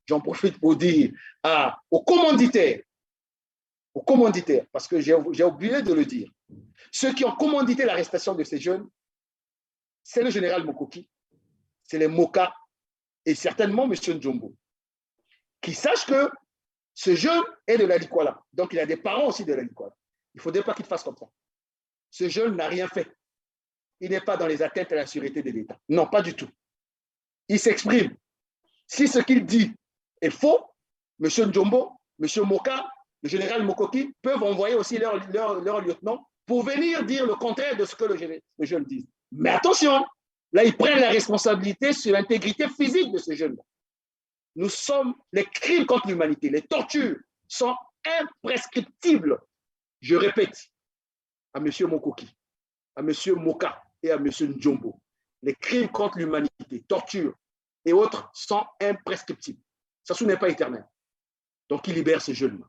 j'en profite pour dire aux commanditaires, parce que j'ai oublié de le dire, ceux qui ont commandité l'arrestation de ces jeunes, c'est le général Mokoki, c'est les Moka et certainement M. Njombo, qui sachent que ce jeune est de la Likwala. Donc, il a des parents aussi de la Likwala. Il ne faudrait pas qu'il fasse comme ça. Ce jeune n'a rien fait. Il n'est pas dans les atteintes à la sûreté de l'État. Non, pas du tout. Il s'exprime. Si ce qu'il dit est faux, M. Njombo, M. Moka, le général Mokoki peuvent envoyer aussi leur lieutenant pour venir dire le contraire de ce que le jeune dit. Mais attention, là, ils prennent la responsabilité sur l'intégrité physique de ce jeune-là. Les crimes contre l'humanité, les tortures sont imprescriptibles. Je répète, à M. Mokoki, à M. Moka et à M. Njombo, les crimes contre l'humanité, torture et autres sont imprescriptibles. Ça n'est pas éternel. Donc, il libère ces jeunes-là.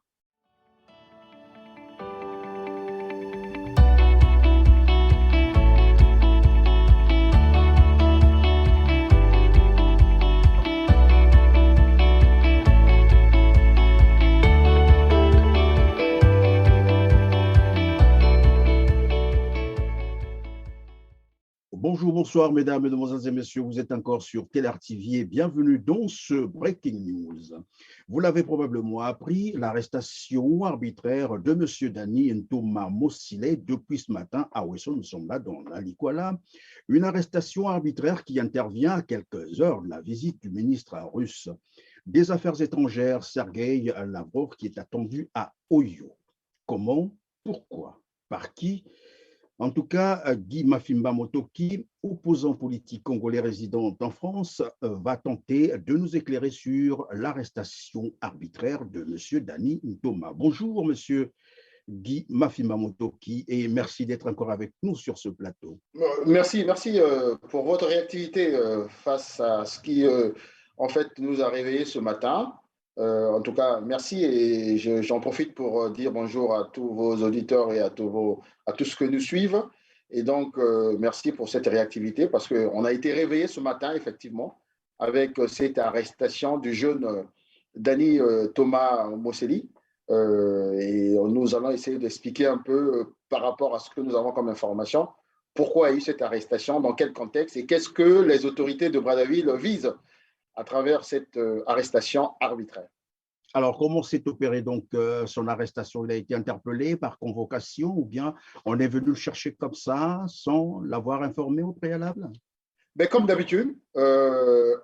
Bonjour, bonsoir, mesdames, mesdemoiselles et messieurs. Vous êtes encore sur Télar TV et bienvenue dans ce Breaking News. Vous l'avez probablement appris, l'arrestation arbitraire de M. Dani Ntoma Mosile depuis ce matin à Ouesso, nous sommes là dans la Likwala. Une arrestation arbitraire qui intervient à quelques heures de la visite du ministre russe des Affaires étrangères, Sergueï Lavrov, qui est attendu à Oyo. Comment? Pourquoi? Par qui? En tout cas, Guy Mafimba Motoki, opposant politique congolais résident en France, va tenter de nous éclairer sur l'arrestation arbitraire de M. Dani Ntoma. Bonjour, M. Guy Mafimba Motoki, et merci d'être encore avec nous sur ce plateau. Merci pour votre réactivité face à ce qui, en fait, nous a réveillés ce matin. En tout cas, merci et j'en profite pour dire bonjour à tous vos auditeurs et à tous ceux qui nous suivent. Et donc, merci pour cette réactivité parce qu'on a été réveillés ce matin, effectivement, avec cette arrestation du jeune Dani Thomas Moseli. Et nous allons essayer d'expliquer un peu par rapport à ce que nous avons comme information, pourquoi il y a eu cette arrestation, dans quel contexte et qu'est-ce que les autorités de Brazzaville visent à travers cette arrestation arbitraire. Alors, comment s'est opéré donc son arrestation? Il a été interpellé par convocation ou bien on est venu le chercher comme ça sans l'avoir informé au préalable? Mais comme d'habitude,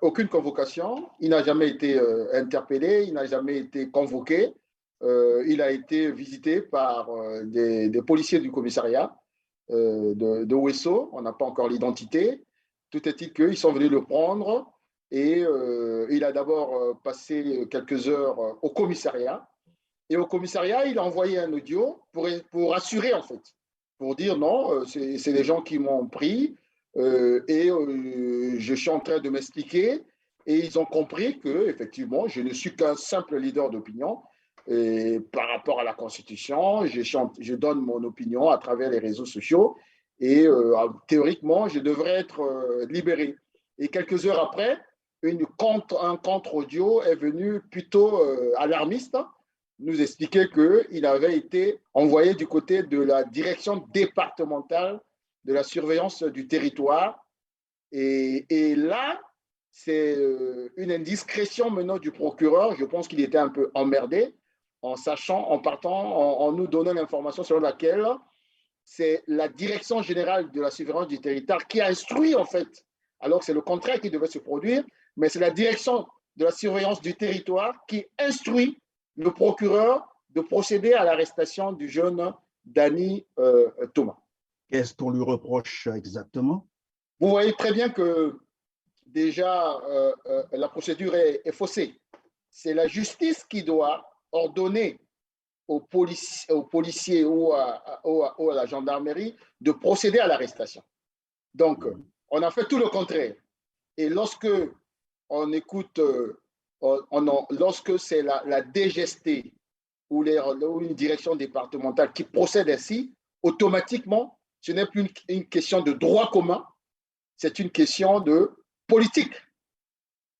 aucune convocation. Il n'a jamais été interpellé, il n'a jamais été convoqué. Il a été visité par des policiers du commissariat de Ouesso. On n'a pas encore l'identité. Tout est-il qu'ils sont venus le prendre. Et il a d'abord passé quelques heures au commissariat. Et au commissariat, il a envoyé un audio pour assurer, en fait, pour dire non, c'est les gens qui m'ont pris je suis en train de m'expliquer. Et ils ont compris que, effectivement, je ne suis qu'un simple leader d'opinion. Et par rapport à la Constitution, je donne mon opinion à travers les réseaux sociaux. Et théoriquement, je devrais être libéré. Et quelques heures après, un contre-audio est venu plutôt alarmiste, nous expliquer qu'il avait été envoyé du côté de la direction départementale de la surveillance du territoire. Et là, c'est une indiscrétion menant du procureur. Je pense qu'il était un peu emmerdé en nous donnant l'information selon laquelle c'est la direction générale de la surveillance du territoire qui a instruit, en fait, alors que c'est le contraire qui devait se produire, mais c'est la direction de la surveillance du territoire qui instruit le procureur de procéder à l'arrestation du jeune Dani Thomas. Qu'est-ce qu'on lui reproche exactement? Vous voyez très bien que déjà la procédure est faussée. C'est la justice qui doit ordonner aux policiers ou à la gendarmerie de procéder à l'arrestation. Donc, on a fait tout le contraire. Et lorsque on écoute, lorsque c'est la DGST ou une direction départementale qui procède ainsi, automatiquement, ce n'est plus une question de droit commun, c'est une question de politique.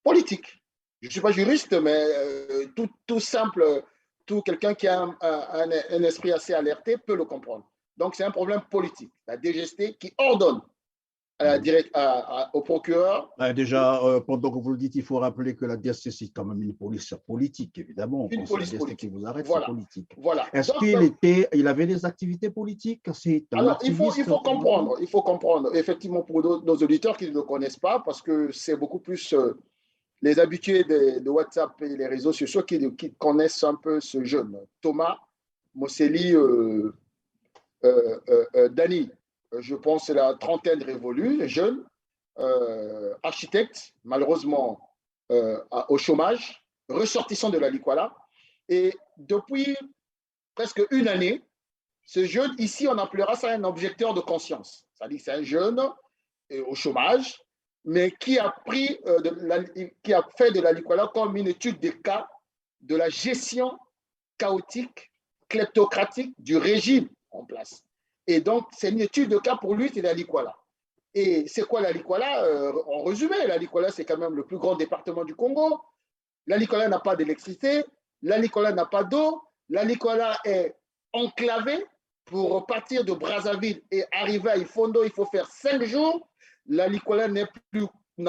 Politique. Je ne suis pas juriste, mais tout simple, tout quelqu'un qui a un esprit assez alerté peut le comprendre. Donc, c'est un problème politique. La DGST qui ordonne au procureur. Déjà, pendant que vous le dites, il faut rappeler que la DST, c'est quand même une police politique, évidemment. Une Quand c'est la police DST politique. qui vous arrête, Voilà. c'est politique. Voilà. Est-ce qu'il avait des activités politiques? C'est un Alors, activiste? il faut comprendre, effectivement, pour nos auditeurs qui ne le connaissent pas, parce que c'est beaucoup plus les habitués de WhatsApp et les réseaux sociaux qui connaissent un peu ce jeune. Thomas Mosseli Dani, je pense c'est la trentaine révolue, jeune, architecte, malheureusement au chômage, ressortissant de la Likwala. Et depuis presque une année, ce jeune, ici, on appellera ça un objecteur de conscience. C'est-à-dire que c'est un jeune au chômage, mais qui a fait de la Likwala comme une étude des cas de la gestion chaotique, kleptocratique du régime en place. Et donc, c'est une étude de cas pour lui, c'est la Likwala. Et c'est quoi la Likwala? En résumé, la Likwala, c'est quand même le plus grand département du Congo. La Likwala n'a pas d'électricité, la Likwala n'a pas d'eau, la Likwala est enclavée. Pour partir de Brazzaville et arriver à Ifondo, il faut faire 5 jours. La Likwala n'a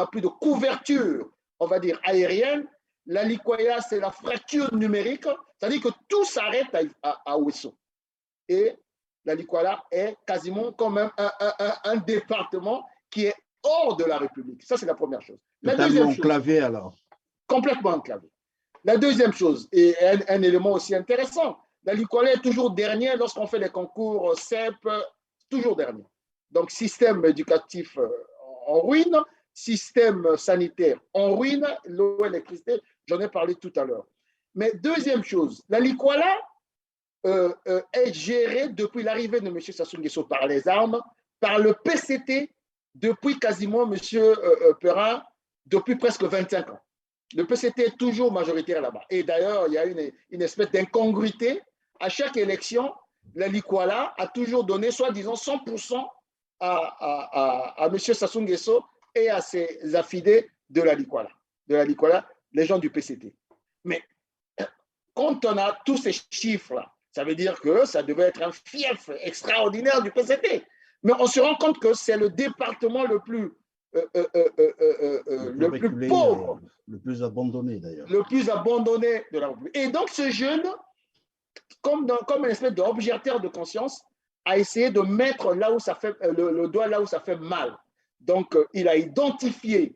plus de couverture, on va dire, aérienne. La Likwala, c'est la fracture numérique, c'est-à-dire que tout s'arrête à Ouesso. Et la Likwala est quasiment comme un département qui est hors de la République. Ça, c'est la première chose. Totalement enclavé, alors. Complètement enclavé. La deuxième chose, et un élément aussi intéressant, la Likwala est toujours dernier lorsqu'on fait les concours CEP, toujours dernier. Donc, système éducatif en ruine, système sanitaire en ruine, l'eau, l'électricité, j'en ai parlé tout à l'heure. Mais deuxième chose, la Likwala est gérée depuis l'arrivée de M. Sassou Nguesso par les armes, par le PCT, depuis quasiment M. Perrin, depuis presque 25 ans. Le PCT est toujours majoritaire là-bas. Et d'ailleurs, il y a une espèce d'incongruité. À chaque élection, la Likwala a toujours donné, soi-disant, 100% à M. Sassou Nguesso et à ses affidés de la Likwala, les gens du PCT. Mais quand on a tous ces chiffres-là, ça veut dire que ça devait être un fief extraordinaire du PCT. Mais on se rend compte que c'est le département le plus pauvre. Le plus abandonné, d'ailleurs. Le plus abandonné de la République. Et donc, ce jeune, comme une espèce d'objecteur de conscience, a essayé de mettre là où ça fait, le doigt là où ça fait mal. Donc, il a identifié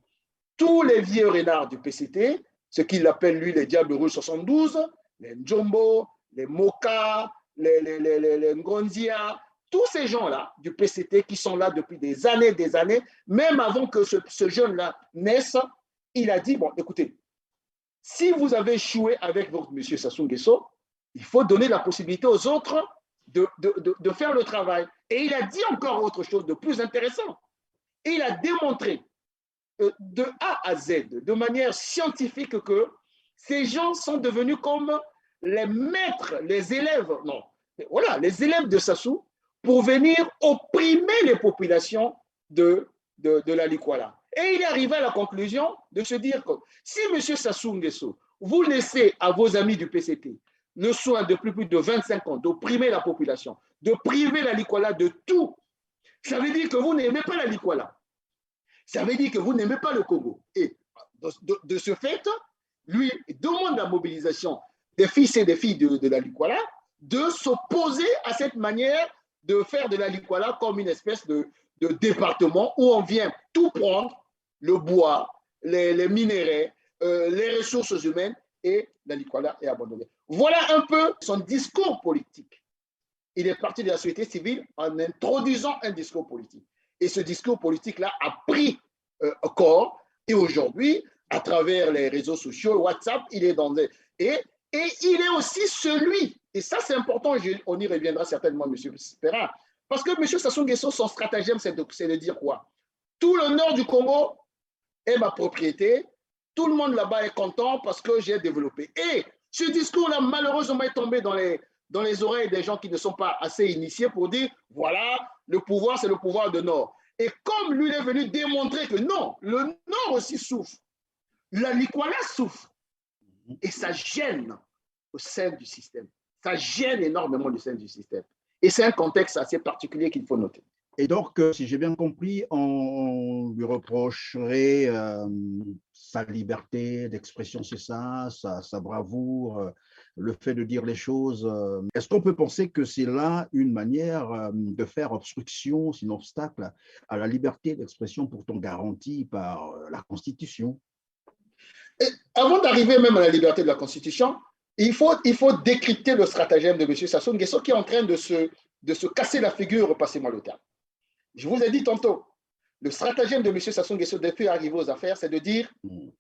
tous les vieux renards du PCT, ce qu'il appelle, lui, les Diables Rouges 72, les Njombo, les Moka, les Ngonzia, tous ces gens-là du PCT qui sont là depuis des années, même avant que ce jeune-là naisse, il a dit, bon, écoutez, si vous avez échoué avec votre monsieur Sassou Nguesso, il faut donner la possibilité aux autres de faire le travail. Et il a dit encore autre chose de plus intéressant. Et il a démontré de A à Z, de manière scientifique, que ces gens sont devenus comme les maîtres, les élèves, non, voilà, les élèves de Sassou pour venir opprimer les populations de la Likwala. Et il est arrivé à la conclusion de se dire que si M. Sassou Nguesso, vous laissez à vos amis du PCT le soin depuis plus de 25 ans d'opprimer la population, de priver la Likwala de tout, ça veut dire que vous n'aimez pas la Likwala. Ça veut dire que vous n'aimez pas le Congo. Et de ce fait, lui demande la mobilisation des fils et des filles de la Likwala de s'opposer à cette manière de faire de la Likwala comme une espèce de département où on vient tout prendre, le bois, les minéraux, les ressources humaines, et la Likwala est abandonnée. Voilà un peu son discours politique. Il est parti de la société civile en introduisant un discours politique. Et ce discours politique-là a pris corps. Et aujourd'hui, à travers les réseaux sociaux, WhatsApp, il est dans des... Et il est aussi celui, et ça c'est important, on y reviendra certainement, M. Perrin, parce que M. Sassou Nguesso, son stratagème, c'est de dire quoi? Tout le nord du Congo est ma propriété, tout le monde là-bas est content parce que j'ai développé. Et ce discours-là, malheureusement, est tombé dans les oreilles des gens qui ne sont pas assez initiés pour dire, voilà, le pouvoir, c'est le pouvoir de Nord. Et comme lui est venu démontrer que non, le Nord aussi souffre, la Likwala souffre, Et ça gêne au sein du système. Ça gêne énormément au sein du système. Et c'est un contexte assez particulier qu'il faut noter. Et donc, si j'ai bien compris, on lui reprocherait sa liberté d'expression, c'est ça, sa bravoure, le fait de dire les choses. Est-ce qu'on peut penser que c'est là une manière de faire obstruction, sinon obstacle, à la liberté d'expression pourtant garantie par la Constitution? Et avant d'arriver même à la liberté de la Constitution, il faut décrypter le stratagème de M. Sassou Nguesso qui est en train de se casser la figure, passez-moi le terme. Je vous ai dit tantôt, le stratagème de M. Sassou Nguesso depuis arriver aux affaires, c'est de dire il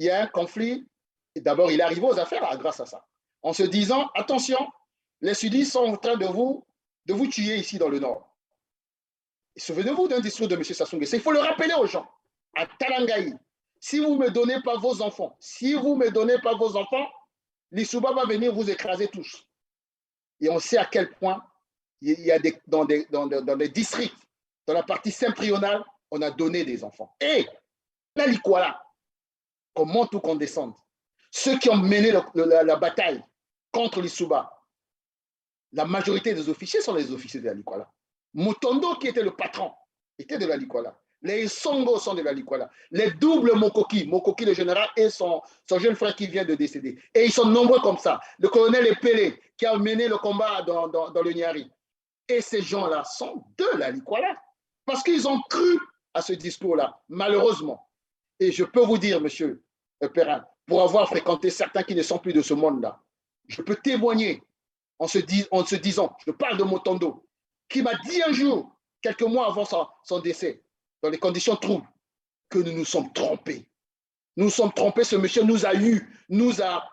y a un conflit, et d'abord il est arrivé aux affaires grâce à ça, en se disant attention, les sudistes sont en train de vous tuer ici dans le Nord. Souvenez-vous d'un discours de M. Sassou Nguesso, il faut le rappeler aux gens, à Talangaï, si vous ne me donnez pas vos enfants, l'Issouba va venir vous écraser tous. Et on sait à quel point il y a dans des districts, dans la partie septentrionale, on a donné des enfants. Et la Likwala, qu'on monte ou qu'on descende, ceux qui ont mené la bataille contre l'Issouba, la majorité des officiers sont les officiers de la Likwala. Mutondo, qui était le patron, était de la Likwala. Les Songo sont de la Likwala. Les doubles Mokoki le général et son jeune frère qui vient de décéder. Et ils sont nombreux comme ça. Le colonel Epele, qui a mené le combat dans le Niari. Et ces gens-là sont de la Likwala. Parce qu'ils ont cru à ce discours-là, malheureusement. Et je peux vous dire, monsieur Perrin, pour avoir fréquenté certains qui ne sont plus de ce monde-là, je peux témoigner en se disant, je parle de Motondo, qui m'a dit un jour, quelques mois avant son décès, dans les conditions troubles, que nous nous sommes trompés. Nous nous sommes trompés, ce monsieur nous a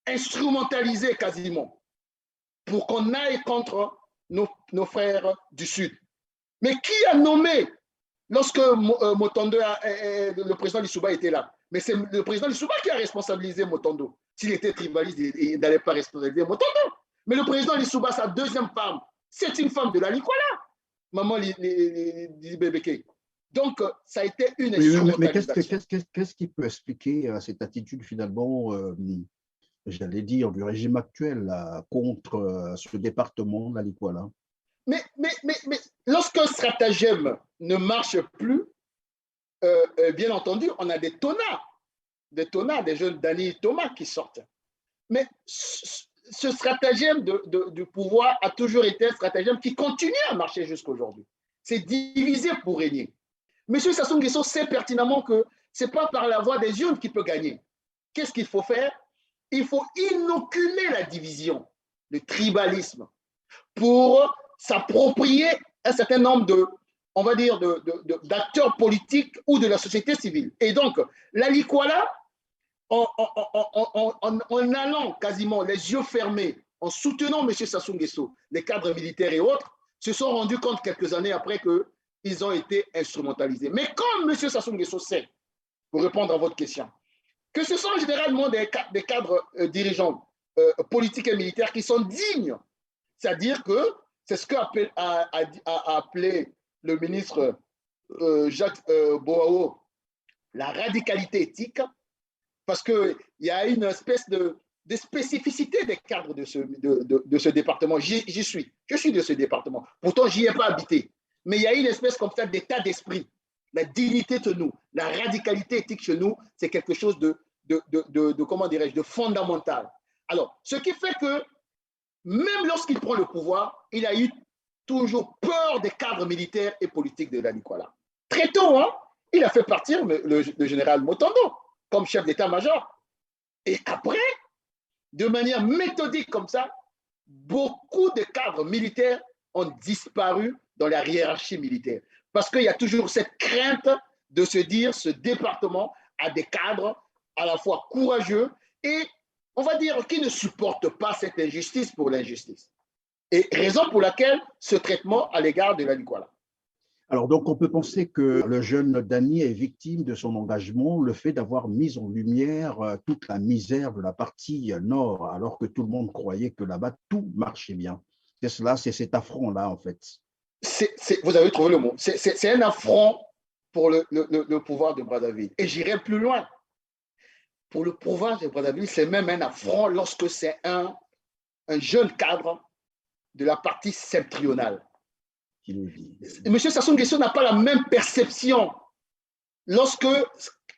instrumentalisés quasiment pour qu'on aille contre nos frères du Sud. Mais qui a nommé, lorsque Motondo, le président Lissouba était là, mais c'est le président Lissouba qui a responsabilisé Motondo. S'il était tribaliste, il n'allait pas responsabiliser Motondo. Mais le président Lissouba, sa deuxième femme, c'est une femme de la Likwala, Maman Bébéké. Donc, ça a été une instrumentalisation. Mais qu'est-ce qui peut expliquer cette attitude finalement, j'allais dire, du régime actuel là, contre ce département, la Likwala? Mais lorsqu'un stratagème ne marche plus, bien entendu, on a des tonards, des jeunes Dani Thomas qui sortent. Mais ce stratagème du pouvoir a toujours été un stratagème qui continue à marcher jusqu'à aujourd'hui. C'est diviser pour régner. M. Sassou Nguesso sait pertinemment que ce n'est pas par la voie des urnes qu'il peut gagner. Qu'est-ce qu'il faut faire? Il faut inoculer la division, le tribalisme, pour s'approprier un certain nombre on va dire, d'acteurs politiques ou de la société civile. Et donc, la Likwala, en allant quasiment les yeux fermés, en soutenant M. Sassou Nguesso, les cadres militaires et autres, se sont rendus compte quelques années après qu'ils ont été instrumentalisés. Mais comme M. Sassou Nguesso sait, pour répondre à votre question, que ce sont généralement des cadres dirigeants politiques et militaires qui sont dignes, c'est-à-dire que c'est ce qu'a appelé le ministre Jacques Boao la radicalité éthique, parce qu'il y a une espèce de spécificité des cadres de ce département. Je suis de ce département. Pourtant, je n'y ai pas habité. Mais il y a une espèce comme ça d'état d'esprit. La dignité de nous, la radicalité éthique chez nous, c'est quelque chose comment dirais-je, de fondamental. Alors, ce qui fait que même lorsqu'il prend le pouvoir, il a eu toujours peur des cadres militaires et politiques de la Likwala. Très tôt, hein, il a fait partir le général Motondo comme chef d'état-major. Et après, de manière méthodique comme ça, beaucoup de cadres militaires ont disparu dans la hiérarchie militaire. Parce qu'il y a toujours cette crainte de se dire ce département a des cadres à la fois courageux et, on va dire, qui ne supportent pas cette injustice pour l'injustice. Et raison pour laquelle ce traitement à l'égard de la Likwala. Alors, donc, on peut penser que le jeune Dani est victime de son engagement, le fait d'avoir mis en lumière toute la misère de la partie nord, alors que tout le monde croyait que là-bas, tout marchait bien. C'est cela, c'est cet affront-là, en fait. Vous avez trouvé le mot. C'est un affront pour le pouvoir de Brazzaville. Et j'irai plus loin. pour le pouvoir de Brazzaville, c'est même un affront lorsque c'est un jeune cadre de la partie septentrionale. Monsieur Sassou Nguesso n'a pas la même perception lorsque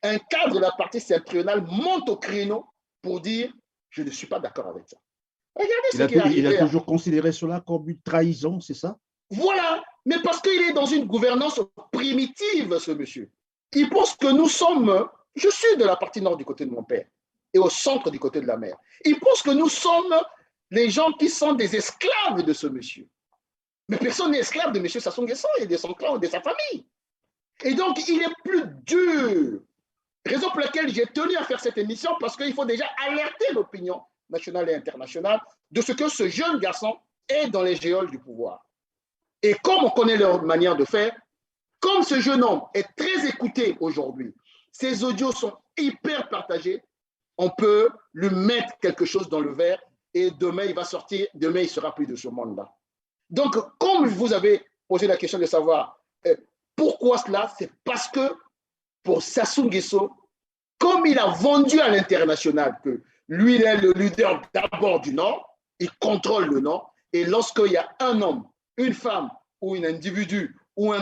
un cadre de la partie septentrionale monte au créneau pour dire « je ne suis pas d'accord avec ça ». Regardez ce qui est arrivé. Il a toujours considéré cela comme une trahison, c'est ça? Voilà, mais parce qu'il est dans une gouvernance primitive, ce monsieur. Il pense que nous sommes, je suis de la partie nord du côté de mon père et au centre du côté de la mer. Il pense que nous sommes les gens qui sont des esclaves de ce monsieur. Mais personne n'est esclave de M. Sassou Nguesso et de son clan ou de sa famille. Et donc, il est plus dur. Raison pour laquelle j'ai tenu à faire cette émission, parce qu'il faut déjà alerter l'opinion nationale et internationale de ce que ce jeune garçon est dans les géoles du pouvoir. Et comme on connaît leur manière de faire, comme ce jeune homme est très écouté aujourd'hui, ses audios sont hyper partagés, on peut lui mettre quelque chose dans le verre et demain il va sortir, demain il ne sera plus de ce monde-là. Donc, comme vous avez posé la question de savoir pourquoi cela, c'est parce que pour Sassou Nguesso, comme il a vendu à l'international que lui, il est le leader d'abord du Nord, il contrôle le Nord, et lorsqu'il y a un homme, une femme ou un individu ou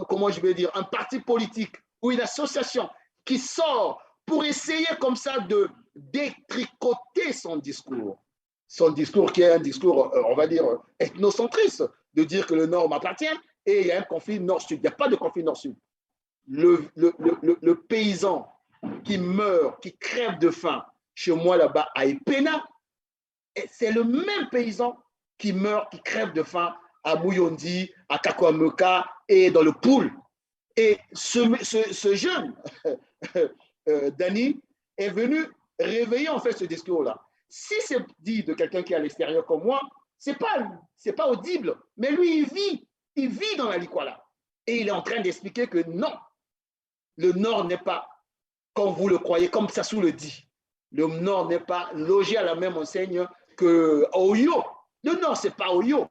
comment je vais dire, un parti politique ou une association qui sort pour essayer comme ça de détricoter son discours qui est un discours, on va dire, ethnocentriste, de dire que le Nord m'appartient et il y a un conflit Nord-Sud. Il n'y a pas de conflit Nord-Sud. Le paysan qui meurt, qui crève de faim chez moi là-bas à Epena, c'est le même paysan qui meurt, qui crève de faim à Mouyondi, à Kakwameka et dans le Poul. Et ce jeune, Dani, est venu réveiller en fait ce discours-là. Si c'est dit de quelqu'un qui est à l'extérieur comme moi, c'est pas audible. Mais lui, il vit dans la Likwala. Et il est en train d'expliquer que non, le Nord n'est pas, comme vous le croyez, comme Sassou le dit. Le Nord n'est pas logé à la même enseigne que Oyo. Le Nord, c'est pas Oyo.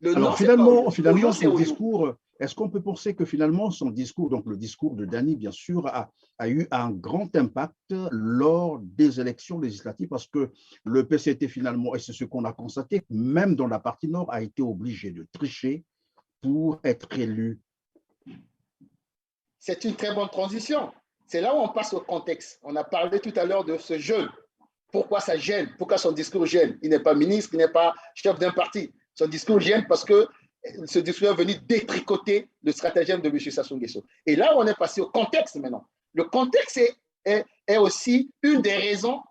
Alors finalement, son discours, est-ce qu'on peut penser que finalement son discours, donc le discours de Dani, bien sûr, a eu un grand impact lors des élections législatives parce que le PCT finalement, et c'est ce qu'on a constaté, même dans la partie nord, a été obligé de tricher pour être élu. C'est une très bonne transition. C'est là où on passe au contexte. On a parlé tout à l'heure de ce jeune. Pourquoi ça gêne? Pourquoi son discours gêne? Il n'est pas ministre, il n'est pas chef d'un parti. Son discours gêne parce que ce discours est venu détricoter le stratagème de M. Sassou Nguesso. Et là, on est passé au contexte maintenant. Le contexte est aussi une des raisons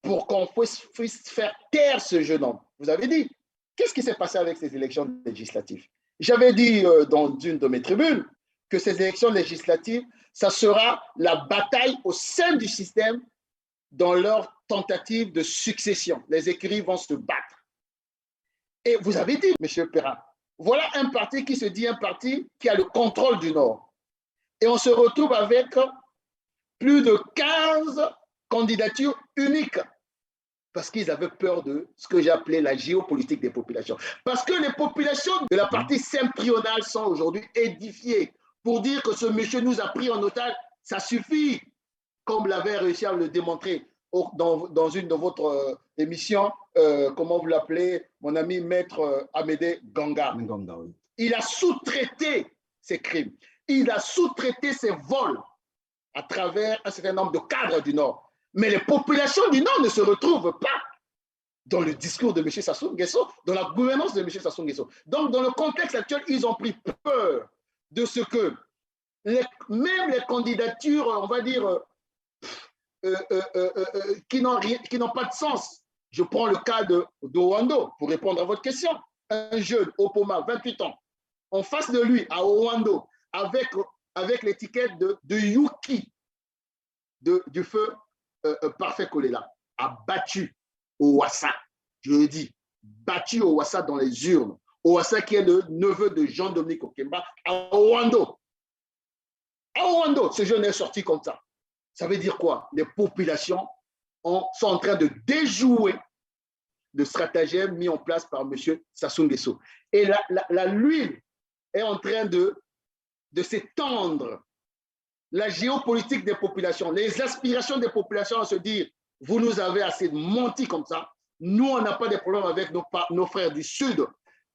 pour qu'on puisse faire taire ce jeune homme. Vous avez dit, qu'est-ce qui s'est passé avec ces élections législatives? J'avais dit dans une de mes tribunes que ces élections législatives, ça sera la bataille au sein du système dans leur tentative de succession. Les écuries vont se battre. Et vous avez dit, M. Perrin, voilà un parti qui se dit un parti qui a le contrôle du Nord. Et on se retrouve avec plus de 15 candidatures uniques parce qu'ils avaient peur de ce que j'ai appelé la géopolitique des populations. Parce que les populations de la partie septentrionale sont aujourd'hui édifiées pour dire que ce monsieur nous a pris en otage, ça suffit, comme l'avait réussi à le démontrer dans une de votre émission, comment vous l'appelez, mon ami maître Amédée Ganga. Oui. Il a sous-traité ses crimes. Il a sous-traité ses vols à travers un certain nombre de cadres du Nord. Mais les populations du Nord ne se retrouvent pas dans le discours de M. Sassou Nguesso, dans la gouvernance de M. Sassou Nguesso. Donc, dans le contexte actuel, ils ont pris peur de ce que même les candidatures, on va dire, qui n'ont pas de sens. Je prends le cas de Owando pour répondre à votre question. Un jeune, Opoma, 28 ans, en face de lui, à Owando, avec l'étiquette de Yuki, du feu Parfait Kolela, a battu Owassa, je le dis, battu Owassa dans les urnes. Owassa qui est le neveu de Jean-Dominique Okemba, à Owando. À Owando, ce jeune est sorti comme ça. Ça veut dire quoi? Les populations sont en train de déjouer le stratagème mis en place par M. Sassou Nguesso. Et l'huile est en train de s'étendre la géopolitique des populations, les aspirations des populations à se dire, vous nous avez assez menti comme ça, nous, on n'a pas de problème avec nos frères du Sud.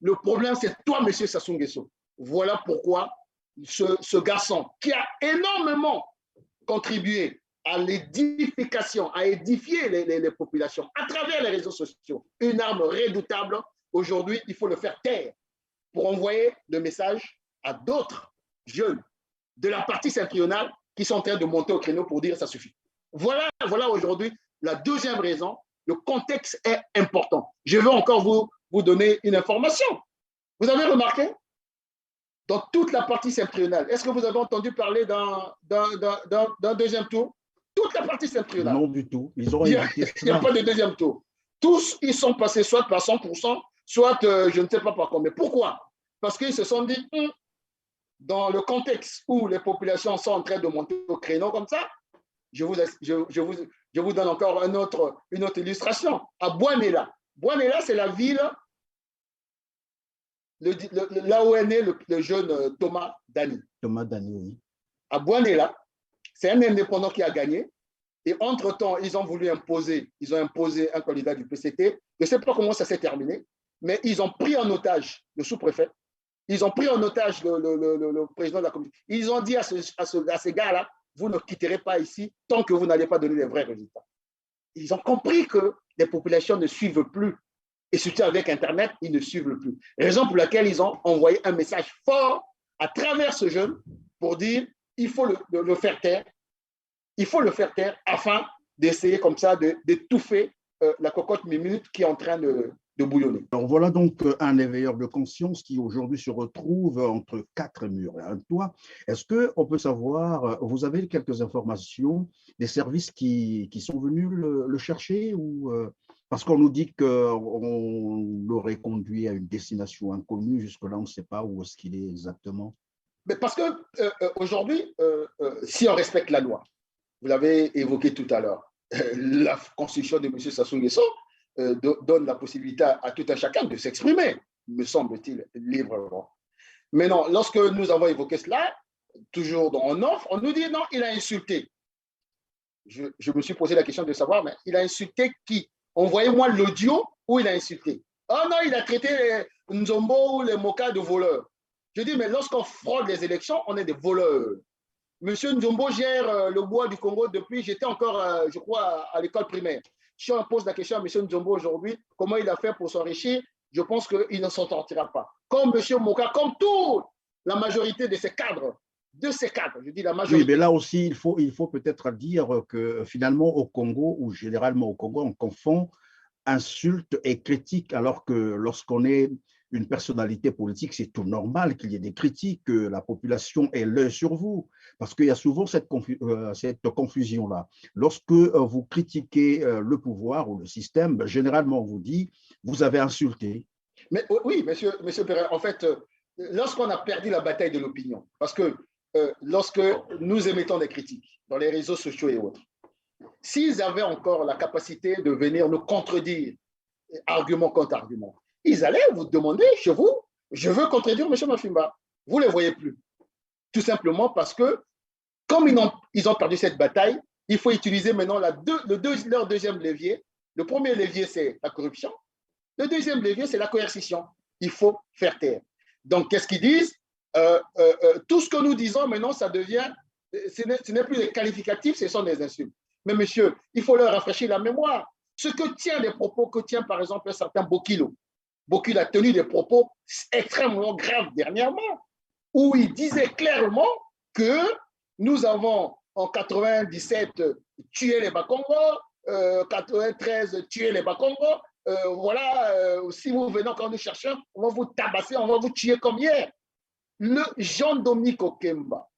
Le problème, c'est toi, M. Sassou Nguesso. Voilà pourquoi ce garçon qui a énormément contribué à l'édification, à édifier les populations à travers les réseaux sociaux, une arme redoutable, aujourd'hui, il faut le faire taire pour envoyer le message à d'autres jeunes de la partie septentrionale qui sont en train de monter au créneau pour dire ça suffit. Voilà aujourd'hui la deuxième raison. Le contexte est important. Je veux encore vous donner une information. Vous avez remarqué, dans toute la partie septentrionale, est-ce que vous avez entendu parler d'un deuxième tour? Toute la partie septentrionale. Non du tout. Ils ont évité ça. Il n'y a pas de deuxième tour. Tous, ils sont passés soit par 100%, soit je ne sais pas par combien. Pourquoi? Parce qu'ils se sont dit, dans le contexte où les populations sont en train de monter au créneau comme ça, je vous donne encore une autre illustration. À Bouanella. Bouanella, c'est la ville là où est né le jeune Thomas Dani. Thomas Dani, oui. À Bouanella, c'est un indépendant qui a gagné. Et entre-temps, ils ont imposé un candidat du PCT. Je ne sais pas comment ça s'est terminé, mais ils ont pris en otage le sous-préfet. Ils ont pris en otage le président de la commission. Ils ont dit à ces gars-là, vous ne quitterez pas ici tant que vous n'allez pas donner les vrais résultats. Ils ont compris que les populations ne suivent plus. Et surtout avec Internet, ils ne suivent plus. Raison pour laquelle ils ont envoyé un message fort à travers ce jeune pour dire il faut le faire taire. Il faut le faire taire afin d'essayer comme ça d'étouffer la cocotte minute qui est en train de bouillonner. Alors voilà donc un éveilleur de conscience qui aujourd'hui se retrouve entre quatre murs et un toit. Est-ce qu'on peut savoir, vous avez quelques informations des services qui sont venus le chercher ou parce qu'on nous dit qu'on l'aurait conduit à une destination inconnue, jusque-là on ne sait pas où est-ce qu'il est exactement. Mais parce qu'aujourd'hui, si on respecte la loi, vous l'avez évoqué tout à l'heure, la constitution de M. Sassou Nguesso donne la possibilité à tout un chacun de s'exprimer, me semble-t-il, librement. Mais non, lorsque nous avons évoqué cela, toujours en offre, on nous dit non, il a insulté. Je me suis posé la question de savoir, mais il a insulté qui? Envoyez-moi l'audio où il a insulté. Oh non, il a traité les Nzombo ou les Moka de voleurs. Je dis, mais lorsqu'on fraude les élections, on est des voleurs. Monsieur Nzombo gère le bois du Congo depuis, j'étais encore, je crois, à l'école primaire. Si on pose la question à M. Nzombo aujourd'hui, comment il a fait pour s'enrichir, je pense qu'il ne s'en sortira pas. Comme M. Moka, comme toute la majorité de ces cadres, je dis la majorité. Oui, mais là aussi, il faut peut-être dire que finalement au Congo, ou généralement au Congo, on confond insulte et critique, alors que lorsqu'on est une personnalité politique, c'est tout normal qu'il y ait des critiques, que la population ait l'œil sur vous, parce qu'il y a souvent cette confusion-là. Lorsque vous critiquez le pouvoir ou le système, généralement on vous dit, vous avez insulté. Mais oui, monsieur Perrin, en fait, lorsqu'on a perdu la bataille de l'opinion, parce que lorsque nous émettons des critiques dans les réseaux sociaux et autres, s'ils avaient encore la capacité de venir nous contredire, argument contre argument, ils allaient vous demander chez vous, je veux contredire M. Mafimba. Vous ne les voyez plus. Tout simplement parce que, comme ils ont perdu cette bataille, il faut utiliser maintenant leur deuxième levier. Le premier levier, c'est la corruption. Le deuxième levier, c'est la coercition. Il faut faire taire. Donc, qu'est-ce qu'ils disent? Tout ce que nous disons maintenant, ça devient, ce n'est plus des qualificatifs, ce sont des insultes. Mais monsieur, il faut leur rafraîchir la mémoire. Ce que tient les propos que tient par exemple un certain Bokilo. Bokilo a tenu des propos extrêmement graves dernièrement, où il disait clairement que nous avons en 97 tué les Bakongo, 93 tué les Bakongo, voilà, si vous venez quand nous cherchons, on va vous tabasser, on va vous tuer comme hier. Le Jean-Dominique Okemba,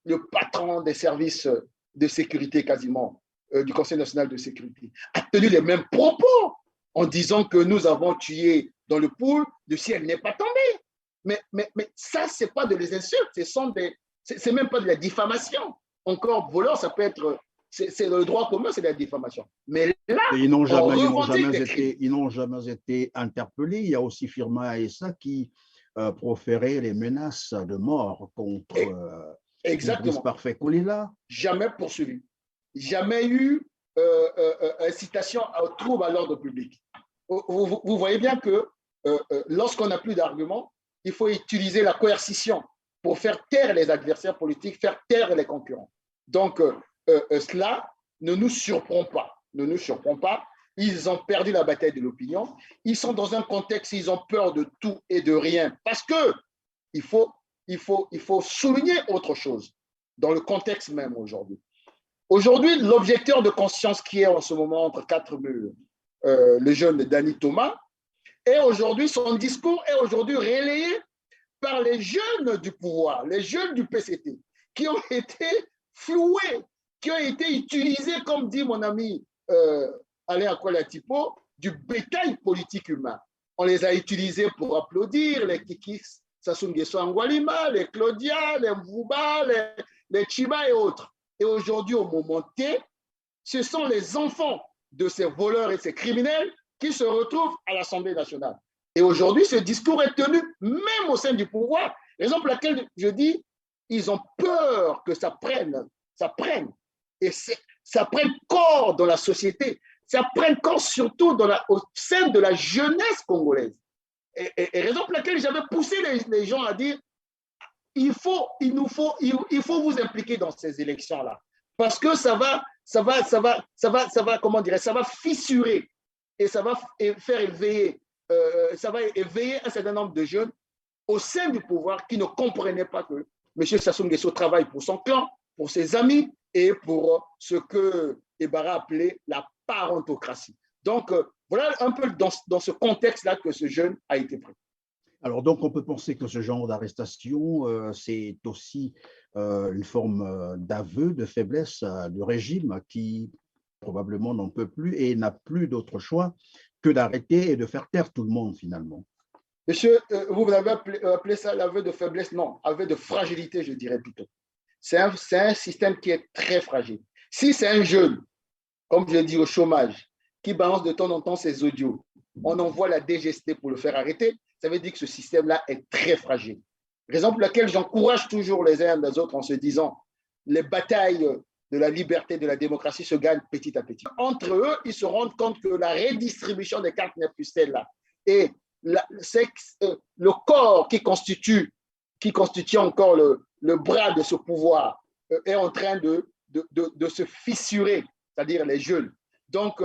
le patron des services de sécurité quasiment du Conseil national de sécurité, a tenu les mêmes propos en disant que nous avons tué dans le pool, le ciel n'est pas tombé. Mais ça, ce n'est pas de les insultes, c'est même pas de la diffamation. Encore voleur, ça peut être, c'est le droit commun, c'est de la diffamation. Mais là, ils n'ont jamais été interpellés. Il y a aussi Firma Aessa qui proférait les menaces de mort contre Complice Exactement. parfait Kolela. Jamais poursuivi. Jamais eu incitation au trouble à l'ordre public. Vous voyez bien que lorsqu'on n'a plus d'arguments, il faut utiliser la coercition pour faire taire les adversaires politiques, faire taire les concurrents. Donc, cela ne nous surprend pas. Ne nous surprend pas. Ils ont perdu la bataille de l'opinion. Ils sont dans un contexte, ils ont peur de tout et de rien. Parce que il faut souligner autre chose dans le contexte même aujourd'hui. Aujourd'hui, l'objecteur de conscience qui est en ce moment entre quatre murs, le jeune Danny Thomas, et aujourd'hui, son discours est aujourd'hui relayé par les jeunes du pouvoir, les jeunes du PCT, qui ont été floués, qui ont été utilisés, comme dit mon ami Alain Akwala-Tipo, du bétail politique humain. On les a utilisés pour applaudir les Kikis, Sassou Nguesso Angualima, les Claudia, les Mvouba, les Chiba et autres. Et aujourd'hui, au moment T, ce sont les enfants de ces voleurs et ces criminels qui se retrouvent à l'Assemblée nationale. Et aujourd'hui, ce discours est tenu même au sein du pouvoir. Raison pour laquelle je dis, ils ont peur que ça prenne, et ça prenne corps dans la société, ça prenne corps surtout au sein de la jeunesse congolaise. Et raison pour laquelle j'avais poussé les gens à dire, il faut vous impliquer dans ces élections-là, parce que ça va, comment dirais, ça va fissurer et ça va faire éveiller, ça va éveiller un certain nombre de jeunes au sein du pouvoir qui ne comprenaient pas que M. Sassou Nguesso travaille pour son clan, pour ses amis et pour ce que Ebara appelait la parentocratie. Donc, voilà un peu dans ce contexte-là que ce jeune a été pris. Alors, donc, on peut penser que ce genre d'arrestation, c'est aussi une forme d'aveu de faiblesse du régime qui probablement n'en peut plus et n'a plus d'autre choix que d'arrêter et de faire taire tout le monde finalement. Monsieur, vous avez appelé ça l'aveu de faiblesse? Non, aveu de fragilité, je dirais plutôt. C'est un système qui est très fragile. Si c'est un jeune, comme je dis, au chômage, qui balance de temps en temps ses audios, on envoie la DGST pour le faire arrêter, ça veut dire que ce système-là est très fragile. Raison pour laquelle j'encourage toujours les uns des autres en se disant, les batailles de la liberté, de la démocratie se gagnent petit à petit. Entre eux, ils se rendent compte que la redistribution des cartes n'est plus celle-là. Et le corps qui constitue encore le bras de ce pouvoir est en train de se fissurer, c'est-à-dire les jeunes. Donc,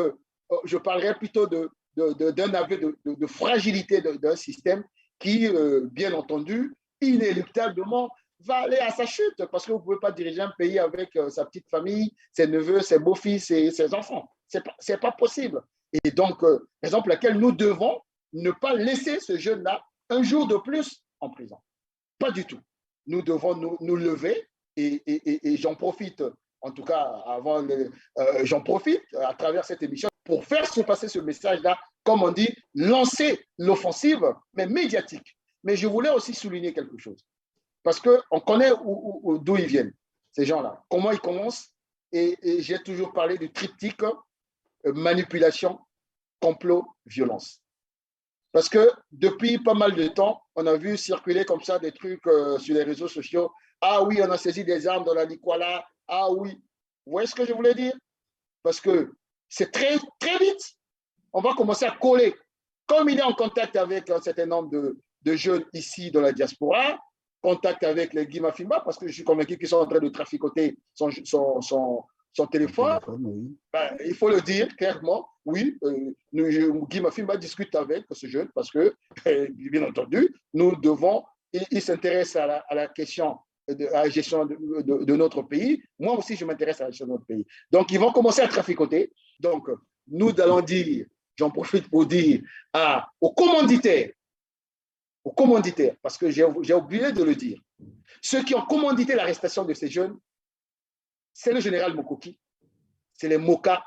je parlerai plutôt d'un aveu de fragilité d'un système qui, bien entendu, inéluctablement, va aller à sa chute parce que vous ne pouvez pas diriger un pays avec sa petite famille, ses neveux, ses beaux-fils et ses enfants. Ce n'est pas possible. Et donc, raison pour laquelle nous devons ne pas laisser ce jeune-là un jour de plus en prison. Pas du tout. Nous devons nous lever et j'en profite, en tout cas, j'en profite à travers cette émission pour faire se passer ce message-là, comme on dit, lancer l'offensive, mais médiatique. Mais je voulais aussi souligner quelque chose. Parce qu'on connaît d'où ils viennent, ces gens-là, comment ils commencent. Et j'ai toujours parlé du triptyque manipulation, complot, violence. Parce que depuis pas mal de temps, on a vu circuler comme ça des trucs sur les réseaux sociaux. Ah oui, on a saisi des armes dans la Likwala. Ah oui. Vous voyez ce que je voulais dire? Parce que c'est très, très vite. On va commencer à coller. Comme il est en contact avec un certain nombre de jeunes ici dans la diaspora, contact avec les Guy Mafimba, parce que je suis convaincu qu'ils sont en train de traficoter son téléphone. Oui. Ben, il faut le dire clairement, oui, Guy Mafimba discute avec ce jeune parce que, bien entendu, nous devons, il s'intéresse à la question à la gestion de notre pays. Moi aussi, je m'intéresse à la gestion de notre pays. Donc, ils vont commencer à traficoter. Donc, nous allons dire, j'en profite pour dire aux commanditaires, parce que j'ai oublié de le dire, ceux qui ont commandité l'arrestation de ces jeunes, c'est le général Mokoki, c'est les Moka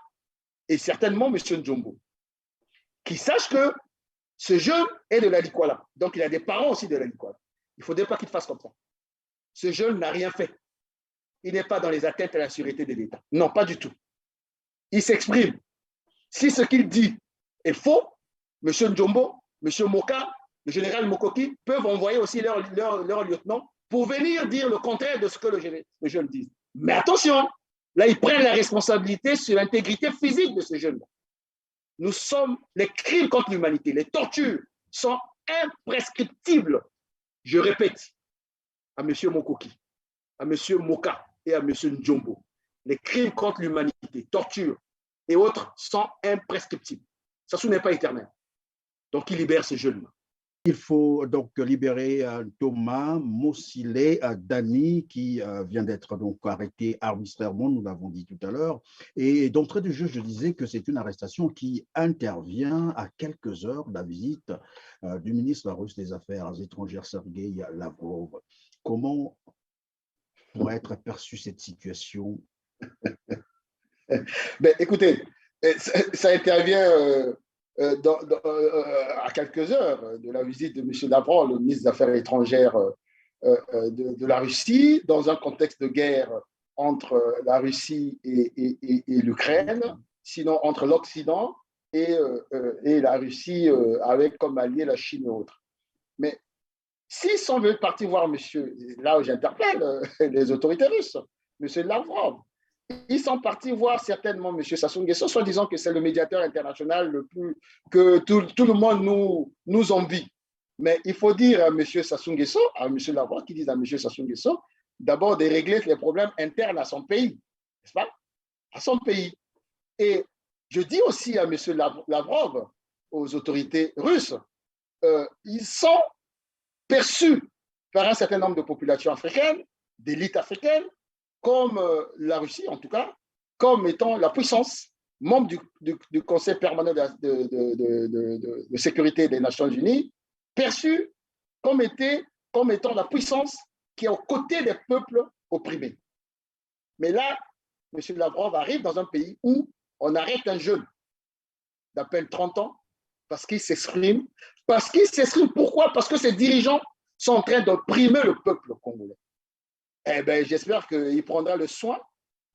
et certainement M. Njombo, qui sachent que ce jeune est de la Likwala. Donc, il a des parents aussi de la Likwala. Il ne faudrait pas qu'il fasse comme ça. Ce jeune n'a rien fait. Il n'est pas dans les atteintes à la sûreté de l'État. Non, pas du tout. Il s'exprime. Si ce qu'il dit est faux, M. Njombo, M. Moka, le général Mokoki peuvent envoyer aussi leur lieutenant pour venir dire le contraire de ce que le jeune dit. Mais attention, là, ils prennent la responsabilité sur l'intégrité physique de ce jeune. Les crimes contre l'humanité, les tortures sont imprescriptibles. Je répète à M. Mokoki, à M. Moka et à M. Njombo, les crimes contre l'humanité, torture et autres sont imprescriptibles. Ça n'est pas éternel. Donc, il libère ces jeunes-là. Il faut donc libérer Thomas Mosile Dani qui vient d'être donc arrêté arbitrairement, nous l'avons dit tout à l'heure. Et d'entrée de jeu, je disais que c'est une arrestation qui intervient à quelques heures de la visite du ministre russe des Affaires étrangères, Sergueï Lavrov. Comment pourrait être perçue cette situation? Ben, écoutez, ça intervient à quelques heures de la visite de M. Lavrov, le ministre des Affaires étrangères de la Russie, dans un contexte de guerre entre la Russie et l'Ukraine, sinon entre l'Occident et la Russie avec comme allié la Chine et autres. Mais s'ils sont venus partir voir monsieur, là où j'interpelle les autorités russes, M. Lavrov, ils sont partis voir certainement M. Sassou Nguesso, soit disant que c'est le médiateur international le plus que tout le monde nous envie. Mais il faut dire à M. Sassou Nguesso, à M. Lavrov, qui disent à M. Sassou Nguesso, d'abord de régler les problèmes internes à son pays, n'est-ce pas? À son pays. Et je dis aussi à M. Lavrov, aux autorités russes, ils sont perçus par un certain nombre de populations africaines, d'élites africaines, comme la Russie, en tout cas, comme étant la puissance, membre du Conseil permanent de sécurité des Nations Unies, perçue comme étant la puissance qui est aux côtés des peuples opprimés. Mais là, M. Lavrov arrive dans un pays où on arrête un jeune d'à peine 30 ans parce qu'il s'exprime. Pourquoi? Parce que ses dirigeants sont en train d'opprimer le peuple congolais. Eh bien, j'espère qu'il prendra le soin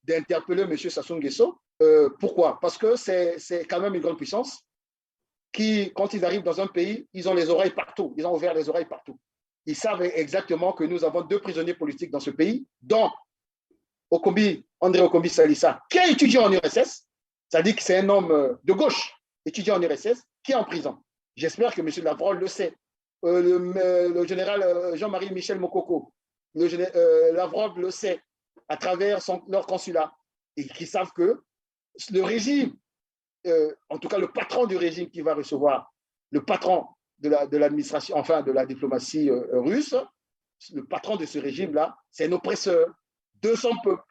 d'interpeller M. Sassou Nguesso. Pourquoi? Parce que c'est quand même une grande puissance qui, quand ils arrivent dans un pays, ils ont les oreilles partout. Ils ont ouvert les oreilles partout. Ils savent exactement que nous avons 2 prisonniers politiques dans ce pays, dont André Okombi Salissa, qui a étudié en URSS, ça dit que c'est un homme de gauche, étudiant en URSS, qui est en prison. J'espère que M. Lavrov le sait. Le général Jean-Marie Michel Mokoko, Lavrov le sait à travers leur consulat, et qui savent que le régime, en tout cas le patron du régime qui va recevoir, le patron de l'administration, enfin de la diplomatie russe, le patron de ce régime-là, c'est un oppresseur de son peuple.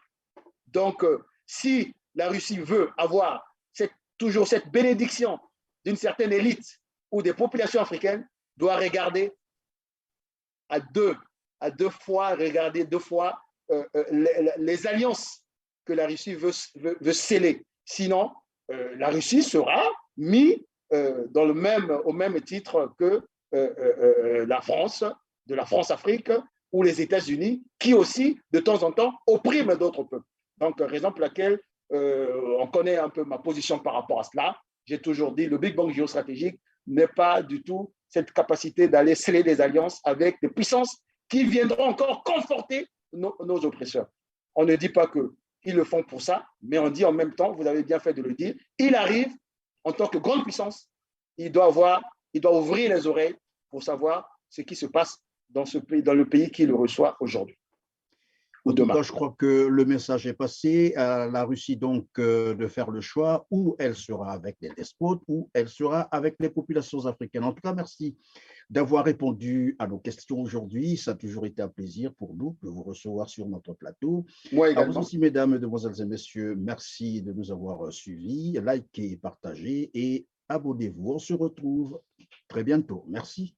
Donc, si la Russie veut avoir toujours cette bénédiction d'une certaine élite ou des populations africaines, doit regarder deux fois les alliances que la Russie veut sceller. Sinon, la Russie sera mise au même titre que la France, de la France-Afrique ou les États-Unis, qui aussi, de temps en temps, oppriment d'autres peuples. Donc, raison pour laquelle on connaît un peu ma position par rapport à cela. J'ai toujours dit, le Big Bang géostratégique n'est pas du tout cette capacité d'aller sceller des alliances avec des puissances qui viendront encore conforter nos oppresseurs. On ne dit pas qu'ils le font pour ça, mais on dit en même temps, vous avez bien fait de le dire, il arrive en tant que grande puissance, il doit ouvrir les oreilles pour savoir ce qui se passe dans le pays qui le reçoit aujourd'hui. En tout cas, je crois que le message est passé à la Russie donc de faire le choix où elle sera avec les despotes, où elle sera avec les populations africaines. En tout cas, merci d'avoir répondu à nos questions aujourd'hui. Ça a toujours été un plaisir pour nous de vous recevoir sur notre plateau. Moi également. À vous aussi, mesdames, mesdemoiselles et messieurs, merci de nous avoir suivis. Likez, partagez et abonnez-vous. On se retrouve très bientôt. Merci.